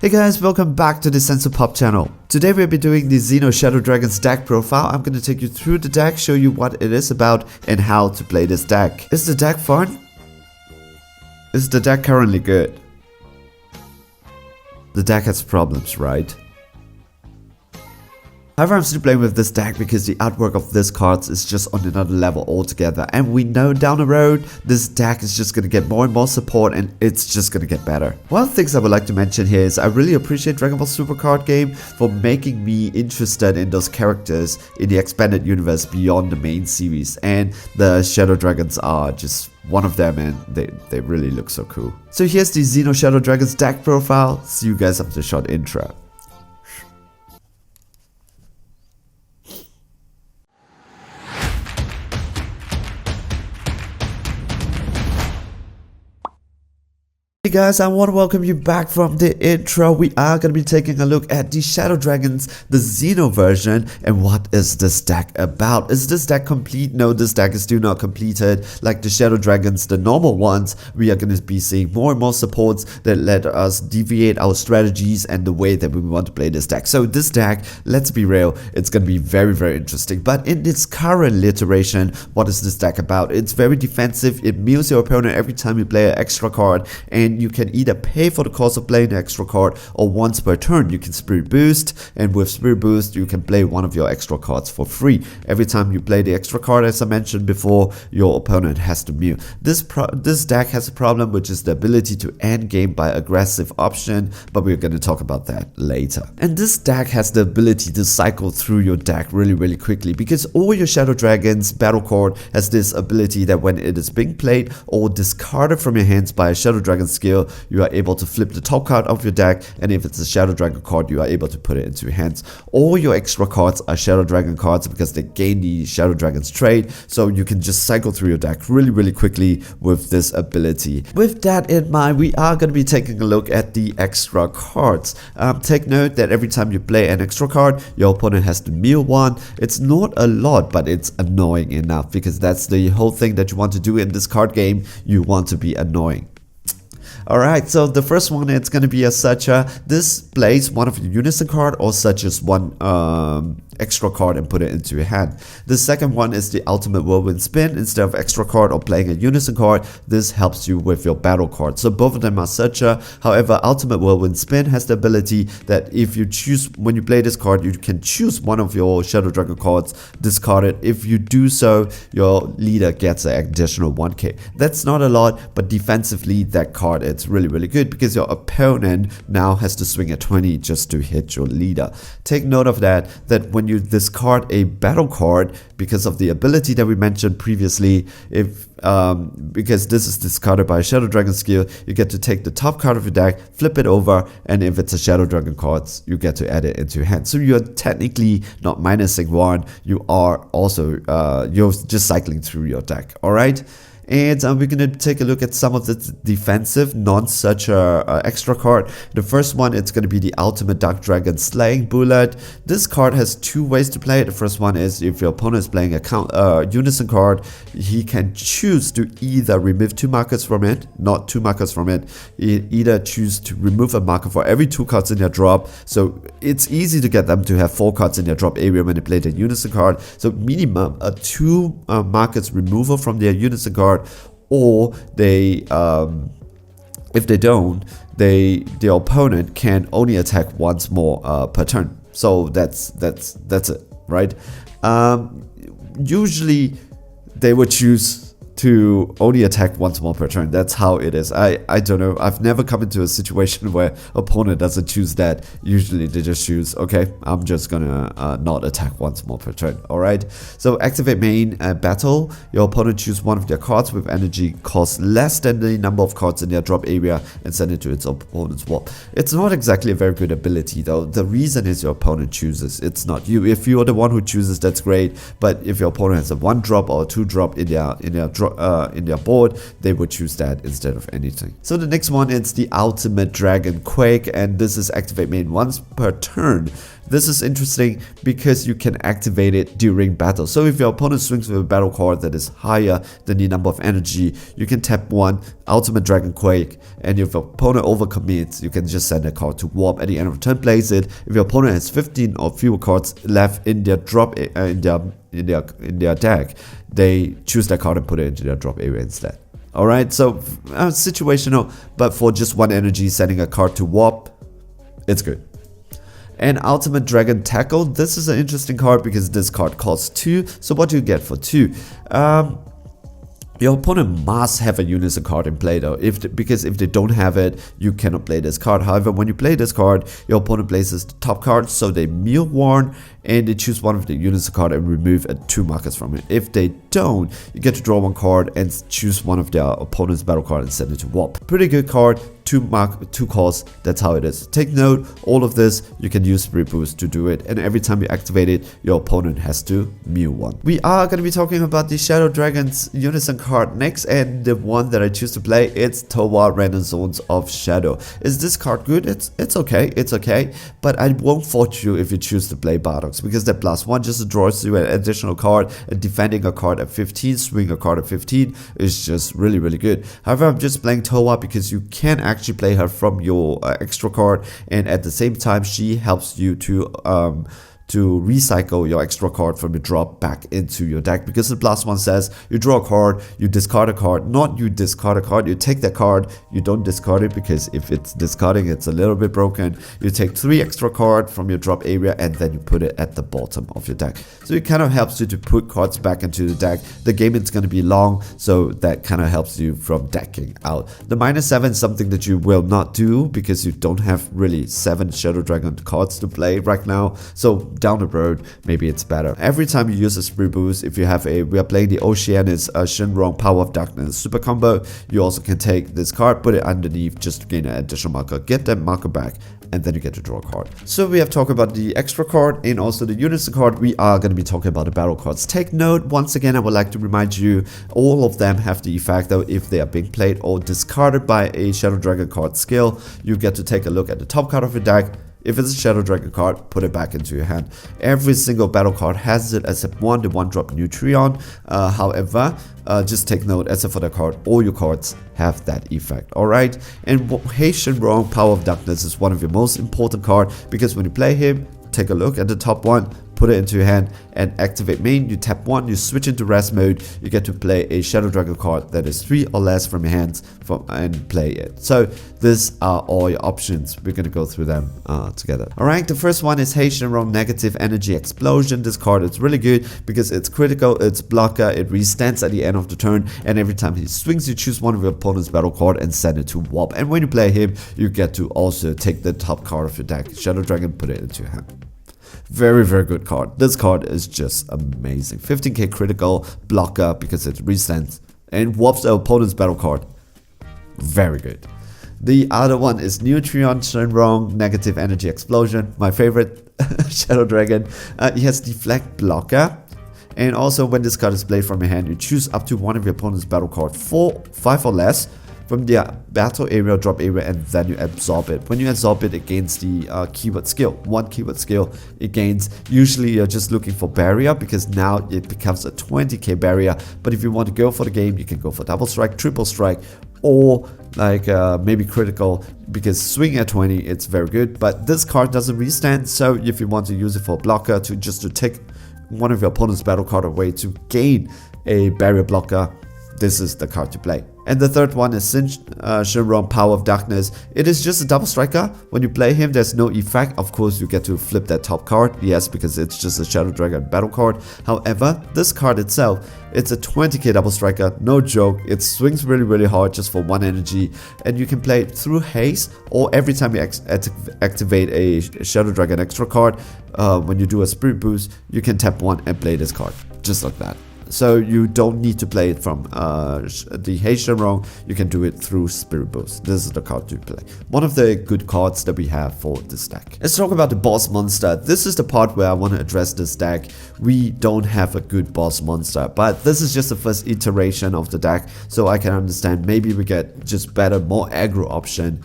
Hey guys, welcome back to the Sensor Pop channel. Today we'll be doing the Xeno Shadow Dragons deck profile. I'm gonna take you through the deck, show you what it is about and how to play this deck. Is the deck fun? Is the deck currently good? The deck has problems, right? However, I'm still playing with this deck because the artwork of this cards is just on another level altogether, and we know down the road this deck is just gonna get more and more support and it's just gonna get better. One of the things I would like to mention here is I really appreciate Dragon Ball Super card game for making me interested in those characters in the expanded universe beyond the main series, and the Shadow Dragons are just one of them, and they really look so cool. So here's the Xeno Shadow Dragons deck profile. See you guys after the short intro. Hey guys, I want to welcome you back from the intro. We are going to be taking a look at the Shadow Dragons, the Xeno version, and what is this deck about? Is this deck complete? No, this deck is still not completed. Like the Shadow Dragons, the normal ones, we are going to be seeing more and more supports that let us deviate our strategies and the way that we want to play this deck. So this deck, let's be real, it's going to be very, very interesting. But in its current iteration, what is this deck about? It's very defensive. It mills your opponent every time you play an extra card, and you can either pay for the cost of playing the extra card, or once per turn you can Spirit Boost, and with Spirit Boost you can play one of your extra cards for free. Every time you play the extra card, as I mentioned before, your opponent has to mill. This deck has a problem, which is the ability to end game by aggressive option, but we're going to talk about that later. And this deck has the ability to cycle through your deck really quickly, because all your Shadow Dragons battle card has this ability that when it is being played or discarded from your hands by a Shadow Dragon skill, you are able to flip the top card of your deck, and if it's a Shadow Dragon card, you are able to put it into your hands. All your extra cards are Shadow Dragon cards because they gain the Shadow Dragon's trait, so you can just cycle through your deck really quickly with this ability. With that in mind, we are going to be taking a look at the extra cards. Take note that every time you play an extra card, your opponent has to mill one. It's not a lot, but it's annoying enough, because that's the whole thing that you want to do in this card game. You want to be annoying. Alright, so the first one, it's going to be a Sucha. This plays one of your Unison card, or suches one extra card and put it into your hand. The second one is the Ultimate Whirlwind Spin. Instead of extra card or playing a Unison card, this helps you with your battle card. So both of them are Sucha. However, Ultimate Whirlwind Spin has the ability that if you choose, when you play this card, you can choose one of your Shadow Dragon cards, discard it. If you do so, your leader gets an additional 1k. That's not a lot, but defensively that card, it's really good, because your opponent now has to swing at 20 just to hit your leader. Take note of that when you discard a battle card, because of the ability that we mentioned previously, because this is discarded by a Shadow Dragon skill, you get to take the top card of your deck, flip it over, and if it's a Shadow Dragon card, you get to add it into your hand. So you're technically not minusing one, you are also you're just cycling through your deck. Alright, and we're going to take a look at some of the defensive non-Sucha extra card. The first one, it's going to be the Ultimate Dark Dragon Slaying Bullet. This card has two ways to play it. The first one is if your opponent is playing a Unison card, he can choose to either remove 2 markers from it, not 2 markers from it, either choose to remove a marker for every 2 cards in their drop. So it's easy to get them to have 4 cards in their drop area when they play the Unison card. So minimum a 2 markers removal from their Unison card, or they if they don't, the opponent can only attack once more per turn. So that's it, right? Usually they would choose to only attack once more per turn. That's how it is. I don't know. I've never come into a situation where opponent doesn't choose that. Usually they just choose, okay, I'm just gonna not attack once more per turn. Alright, so activate main battle. Your opponent choose one of their cards with energy cost less than the number of cards in their drop area and send it to its opponent's wall. It's not exactly a very good ability though. The reason is your opponent chooses, it's not you. If you're the one who chooses, that's great, but if your opponent has a 1 drop or a 2 drop in their in their board, they would choose that instead of anything. So the next one is the Ultimate Dragon Quake, and this is activate main once per turn. This is interesting because you can activate it during battle. So if your opponent swings with a battle card that is higher than the number of energy, you can tap one Ultimate Dragon Quake, and if your opponent overcommits, you can just send a card to warp at the end of the turn, place it. If your opponent has 15 or fewer cards left in their drop in their deck, they choose that card and put it into their drop area instead. Alright, so situational, but for just one energy, sending a card to warp, it's good. And Ultimate Dragon Tackle, this is an interesting card because this card costs 2. So what do you get for 2? Your opponent must have a Unison card in play though, because if they don't have it, you cannot play this card. However, when you play this card, your opponent places the top card, so they Meal Warn, and they choose one of the Unison card and remove 2 markers from it. If they don't, you get to draw 1 card and choose one of their opponent's battle card and send it to warp. Pretty good card. 2 calls, that's how it is. Take note, all of this, you can use Spirit Boost to do it, and every time you activate it, your opponent has to Mew one. We are going to be talking about the Shadow Dragon's Unison card next, and the one that I choose to play, it's Towa Renaissance of Shadow. Is this card good? It's okay, but I won't force you if you choose to play Bardox, because that +1 just draws you an additional card, and defending a card at 15, swing a card at 15 is just really good. However, I'm just playing Towa because you can actually play her from your extra card, and at the same time she helps you to recycle your extra card from your drop back into your deck, because the +1 says you draw a card, you discard a card, not you discard a card, you take that card, you don't discard it, because if it's discarding, it's a little bit broken. You take 3 extra cards from your drop area and then you put it at the bottom of your deck. So it kind of helps you to put cards back into the deck. The game is going to be long, so that kind of helps you from decking out. The -7 is something that you will not do because you don't have really 7 Shadow Dragon cards to play right now. So down the road, maybe it's better. Every time you use a Spree Boost, if you have we are playing the Oceanus Shinrong Power of Darkness super combo, you also can take this card, put it underneath just to gain an additional marker, get that marker back, and then you get to draw a card. So we have talked about the extra card and also the Unison card. We are going to be talking about the battle cards. Take note, once again, I would like to remind you, all of them have the effect though, if they are being played or discarded by a Shadow Dragon card skill, you get to take a look at the top card of your deck. If it's a Shadow Dragon card, put it back into your hand. Every single battle card has it except one, the 1-drop Neutron. However, just take note, except for the card, all your cards have that effect. Alright, and Haitian Wrong Power of Darkness is one of your most important cards, because when you play him, take a look at the top one, put it into your hand, and activate main. You tap 1, you switch into rest mode, you get to play a Shadow Dragon card that is 3 or less from your hands and play it. So these are all your options. We're going to go through them together. Alright, the first one is Haitian Wrong Negative Energy Explosion. This card is really good because it's critical, it's blocker, it restands at the end of the turn, and every time he swings, you choose one of your opponent's battle card and send it to warp. And when you play him, you get to also take the top card of your deck, Shadow Dragon, put it into your hand. Very good card. This card is just amazing. 15k critical, blocker because it resends and warps the opponent's battle card. Very good. The other one is Neutron Shenrong Negative Energy Explosion. My favorite Shadow Dragon. He has Deflect blocker. And also when this card is played from your hand, you choose up to one of your opponent's battle card, 5 or less, from their battle area, drop area, and then you absorb it. When you absorb it, it gains the keyword skill. 1 keyword skill it gains. Usually you're just looking for barrier, because now it becomes a 20k barrier. But if you want to go for the game, you can go for double strike, triple strike, or like maybe critical, because swing at 20, it's very good. But this card doesn't restand, so if you want to use it for blocker, to take one of your opponent's battle card away to gain a barrier blocker, this is the card to play. And the third one is Shinron Power of Darkness. It is just a double striker. When you play him, there's no effect. Of course, you get to flip that top card. Yes, because it's just a Shadow Dragon battle card. However, this card itself, it's a 20k double striker. No joke. It swings really hard just for 1 energy. And you can play it through haste, or every time you activate a Shadow Dragon extra card, when you do a Spirit Boost, you can tap 1 and play this card. Just like that. So you don't need to play it from the Heisha, you can do it through Spirit Boost. This is the card to play. One of the good cards that we have for this deck. Let's talk about the boss monster. This is the part where I want to address this deck. We don't have a good boss monster, but this is just the first iteration of the deck, so I can understand maybe we get just better, more aggro option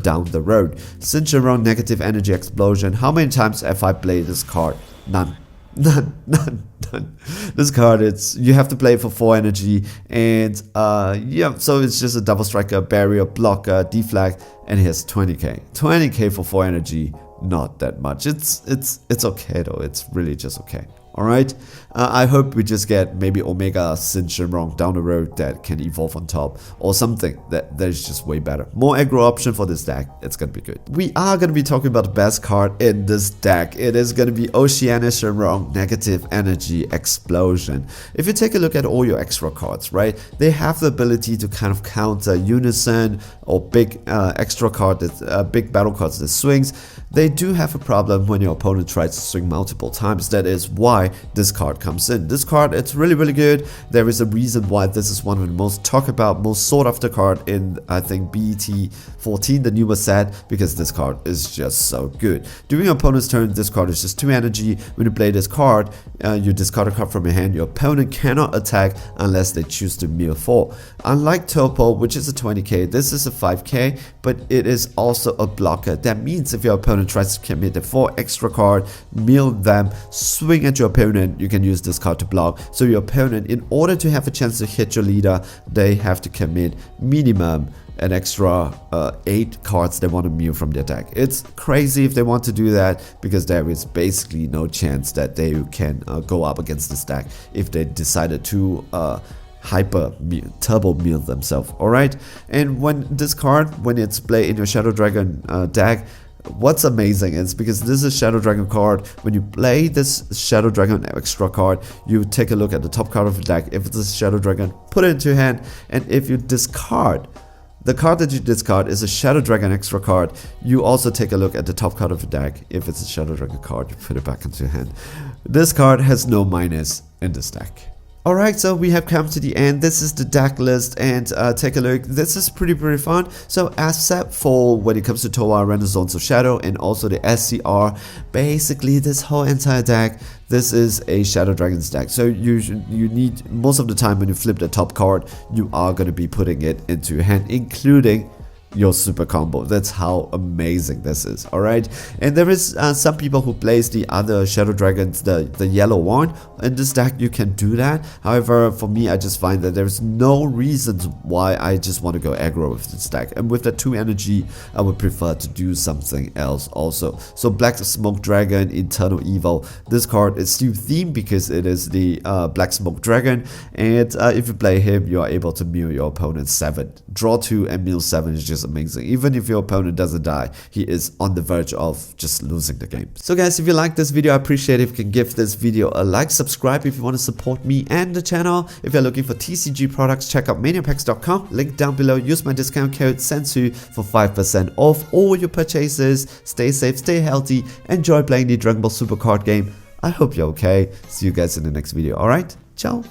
down the road. Singeron, Negative Energy Explosion. How many times have I played this card? None. None. This card, you have to play it for 4 energy, and yeah, so it's just a double striker, barrier, blocker, deflect, and he has 20k. 20k for 4 energy, not that much. It's okay though. It's really just okay. Alright, I hope we just get maybe Omega Singeron down the road that can evolve on top, or something that is just way better. More aggro option for this deck, it's gonna be good. We are gonna be talking about the best card in this deck. It is gonna be Oceania Shenron, Negative Energy Explosion. If you take a look at all your extra cards, right, they have the ability to kind of counter Unison or big extra card, big battle cards that swings. They do have a problem when your opponent tries to swing multiple times. That is why this card comes in. This card, it's really good. There is a reason why this is one of the most talked about, most sought after card in, I think, BET 14, the newer set, because this card is just so good. During your opponent's turn, this card is just 2 energy. When you play this card, you discard a card from your hand. Your opponent cannot attack unless they choose to mill 4. Unlike Topo, which is a 20k, this is a 5k, but it is also a blocker. That means if your opponent tries to commit the 4 extra card, mill them, swing at your opponent, you can use this card to block. So your opponent, in order to have a chance to hit your leader, they have to commit minimum an extra 8 cards they want to mill from their deck. It's crazy if they want to do that, because there is basically no chance that they can go up against this deck if they decided to turbo mill themselves. Alright, and when this card, when it's played in your Shadow Dragon deck, what's amazing is because this is Shadow Dragon card, when you play this Shadow Dragon extra card, you take a look at the top card of the deck. If it's a Shadow Dragon, put it into your hand, and if you discard the card that you discard is a Shadow Dragon extra card, you also take a look at the top card of the deck. If it's a Shadow Dragon card, you put it back into your hand. This card has no minus in this deck. Alright, so we have come to the end. This is the deck list, and take a look. This is pretty fun. So as set for when it comes to Toa, Renaissance of Shadow, and also the SCR, basically this whole entire deck, this is a Shadow Dragons deck. So you need, most of the time when you flip the top card, you are going to be putting it into your hand, including your super combo. That's how amazing this is. Alright, and there is some people who plays the other Shadow Dragons, the yellow one in this deck. You can do that. However, for me, I just find that there's no reasons why I just want to go aggro with this deck, and with the 2 energy I would prefer to do something else also. So Black Smoke Dragon, Eternal Evil, this card is still themed because it is the Black Smoke Dragon, and if you play him, you are able to mill your opponent 7, draw 2 and mill 7 is just amazing. Even if your opponent doesn't die, he is on the verge of just losing the game. So guys, if you like this video, I appreciate it if you can give this video a like, subscribe if you want to support me and the channel. If you're looking for TCG products, check out maniapacks.com, link down below. Use my discount code SENSU for 5% off all your purchases. Stay safe, stay healthy, enjoy playing the Dragon Ball Super card game. I hope you're okay. See you guys in the next video. Alright, ciao.